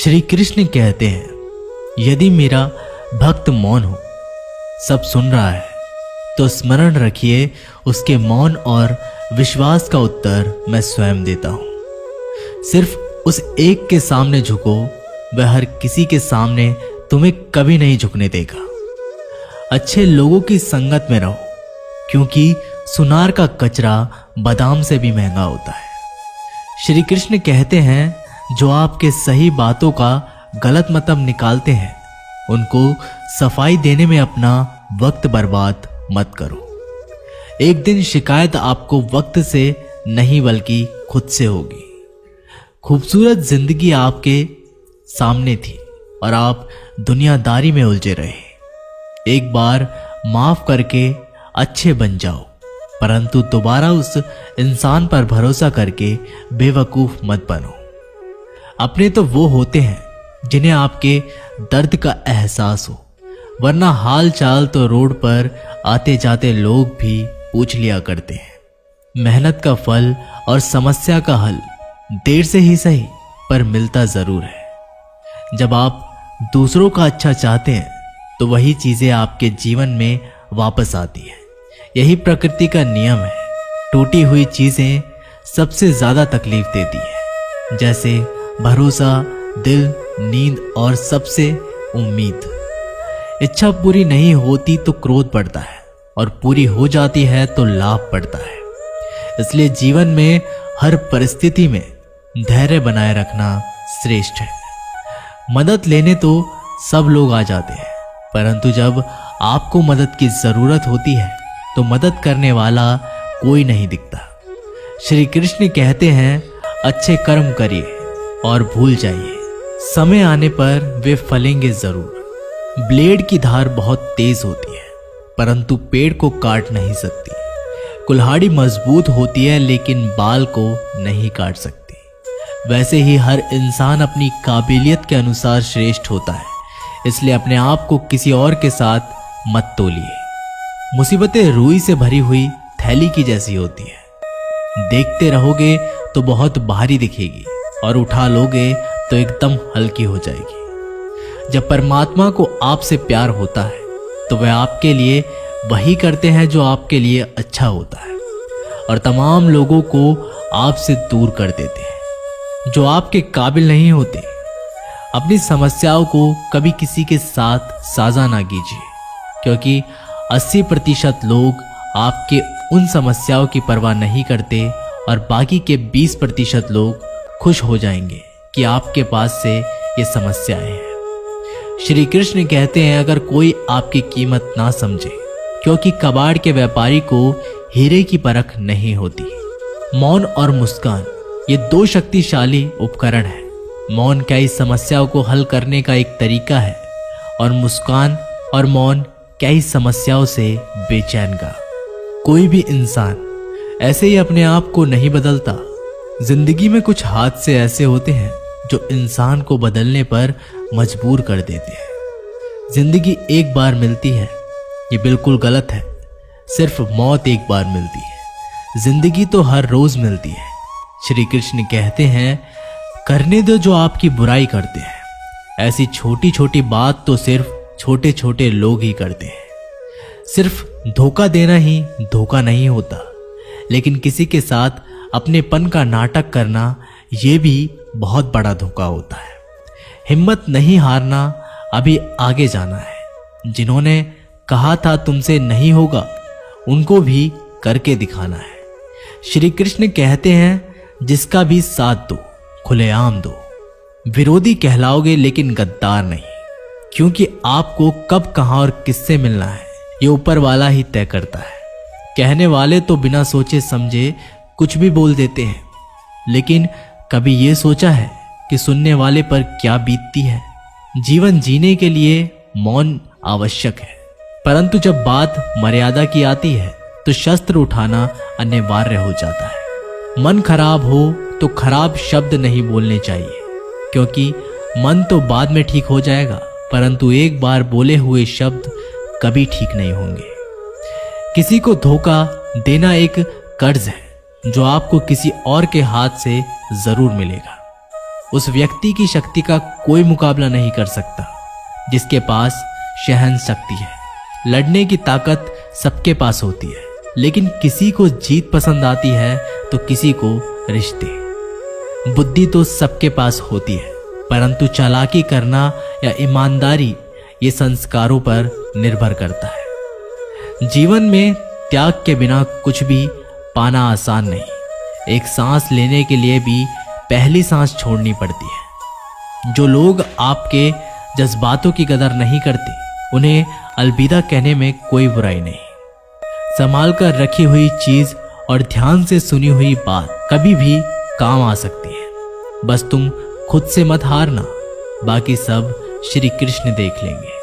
श्री कृष्ण कहते हैं, यदि मेरा भक्त मौन हो, सब सुन रहा है, तो स्मरण रखिए उसके मौन और विश्वास का उत्तर मैं स्वयं देता हूं। सिर्फ उस एक के सामने झुको, वह हर किसी के सामने तुम्हें कभी नहीं झुकने देगा। अच्छे लोगों की संगत में रहो, क्योंकि सुनार का कचरा बादाम से भी महंगा होता है। श्री कृष्ण कहते हैं, जो आपके सही बातों का गलत मतलब निकालते हैं, उनको सफाई देने में अपना वक्त बर्बाद मत करो। एक दिन शिकायत आपको वक्त से नहीं बल्कि खुद से होगी। खूबसूरत जिंदगी आपके सामने थी और आप दुनियादारी में उलझे रहे। एक बार माफ करके अच्छे बन जाओ, परंतु दोबारा उस इंसान पर भरोसा करके बेवकूफ मत बनो। अपने तो वो होते हैं जिन्हें आपके दर्द का एहसास हो, वरना हाल चाल तो रोड पर आते जाते लोग भी पूछ लिया करते हैं। मेहनत का फल और समस्या का हल देर से ही सही पर मिलता जरूर है। जब आप दूसरों का अच्छा चाहते हैं तो वही चीजें आपके जीवन में वापस आती है। यही प्रकृति का नियम है। टूटी हुई चीजें सबसे ज्यादा तकलीफ देती है, जैसे भरोसा, दिल, नींद और सबसे उम्मीद। इच्छा पूरी नहीं होती तो क्रोध बढ़ता है और पूरी हो जाती है तो लाभ बढ़ता है। इसलिए जीवन में हर परिस्थिति में धैर्य बनाए रखना श्रेष्ठ है। मदद लेने तो सब लोग आ जाते हैं, परंतु जब आपको मदद की जरूरत होती है तो मदद करने वाला कोई नहीं दिखता। श्री कृष्ण कहते हैं, अच्छे कर्म करिए और भूल जाइए, समय आने पर वे फलेंगे जरूर। ब्लेड की धार बहुत तेज होती है, परंतु पेड़ को काट नहीं सकती। कुल्हाड़ी मजबूत होती है, लेकिन बाल को नहीं काट सकती। वैसे ही हर इंसान अपनी काबिलियत के अनुसार श्रेष्ठ होता है। इसलिए अपने आप को किसी और के साथ मत तोलिए। मुसीबतें रुई से भरी हुई थैली की जैसी होती है। देखते रहोगे तो बहुत भारी दिखेगी और उठा लोगे तो एकदम हल्की हो जाएगी। जब परमात्मा को आपसे प्यार होता है तो वह आपके लिए वही करते हैं जो आपके लिए अच्छा होता है, और तमाम लोगों को आपसे दूर कर देते हैं जो आपके काबिल नहीं होते। अपनी समस्याओं को कभी किसी के साथ साझा ना कीजिए, क्योंकि 80% लोग आपके उन समस्याओं की परवाह नहीं करते और बाकी के 20% लोग खुश हो जाएंगे कि आपके पास से ये समस्याएं हैं। श्री कृष्ण कहते हैं, अगर कोई आपकी कीमत ना समझे, क्योंकि कबाड़ के व्यापारी को हीरे की परख नहीं होती। मौन और मुस्कान ये दो शक्तिशाली उपकरण हैं। मौन कई समस्याओं को हल करने का एक तरीका है और मुस्कान और मौन कई समस्याओं से बेचैन का। कोई भी इंसान ऐसे ही अपने आप को नहीं बदलता। जिंदगी में कुछ हादसे ऐसे होते हैं जो इंसान को बदलने पर मजबूर कर देते हैं। जिंदगी एक बार मिलती है, ये बिल्कुल गलत है। सिर्फ मौत एक बार मिलती है, जिंदगी तो हर रोज मिलती है। श्री कृष्ण कहते हैं, करने दो जो आपकी बुराई करते हैं। ऐसी छोटी छोटी बात तो सिर्फ छोटे छोटे लोग ही करते हैं। सिर्फ धोखा देना ही धोखा नहीं होता, लेकिन किसी के साथ अपनेपन का नाटक करना यह भी बहुत बड़ा धोखा होता है। हिम्मत नहीं हारना, अभी आगे जाना है। जिन्होंने कहा था तुमसे नहीं होगा, उनको भी करके दिखाना है। श्री कृष्ण कहते हैं, जिसका भी साथ दो, खुलेआम दो। विरोधी कहलाओगे लेकिन गद्दार नहीं, क्योंकि आपको कब, कहां और किससे मिलना है ये ऊपर वाला ही तय करता है। कहने वाले तो बिना सोचे समझे कुछ भी बोल देते हैं, लेकिन कभी ये सोचा है कि सुनने वाले पर क्या बीतती है। जीवन जीने के लिए मौन आवश्यक है, परंतु जब बात मर्यादा की आती है तो शस्त्र उठाना अनिवार्य हो जाता है। मन खराब हो तो खराब शब्द नहीं बोलने चाहिए, क्योंकि मन तो बाद में ठीक हो जाएगा, परंतु एक बार बोले हुए शब्द कभी ठीक नहीं होंगे। किसी को धोखा देना एक कर्ज है जो आपको किसी और के हाथ से जरूर मिलेगा। उस व्यक्ति की शक्ति का कोई मुकाबला नहीं कर सकता जिसके पास सहन शक्ति है। लड़ने की ताकत सबके पास होती है, लेकिन किसी को जीत पसंद आती है तो किसी को रिश्ते। बुद्धि तो सबके पास होती है, परंतु चालाकी करना या ईमानदारी ये संस्कारों पर निर्भर करता है। जीवन में त्याग के बिना कुछ भी पाना आसान नहीं। एक सांस लेने के लिए भी पहली सांस छोड़नी पड़ती है। जो लोग आपके जज्बातों की कदर नहीं करते, उन्हें अलविदा कहने में कोई बुराई नहीं। संभाल कर रखी हुई चीज और ध्यान से सुनी हुई बात कभी भी काम आ सकती है। बस तुम खुद से मत हारना, बाकी सब श्री कृष्ण देख लेंगे।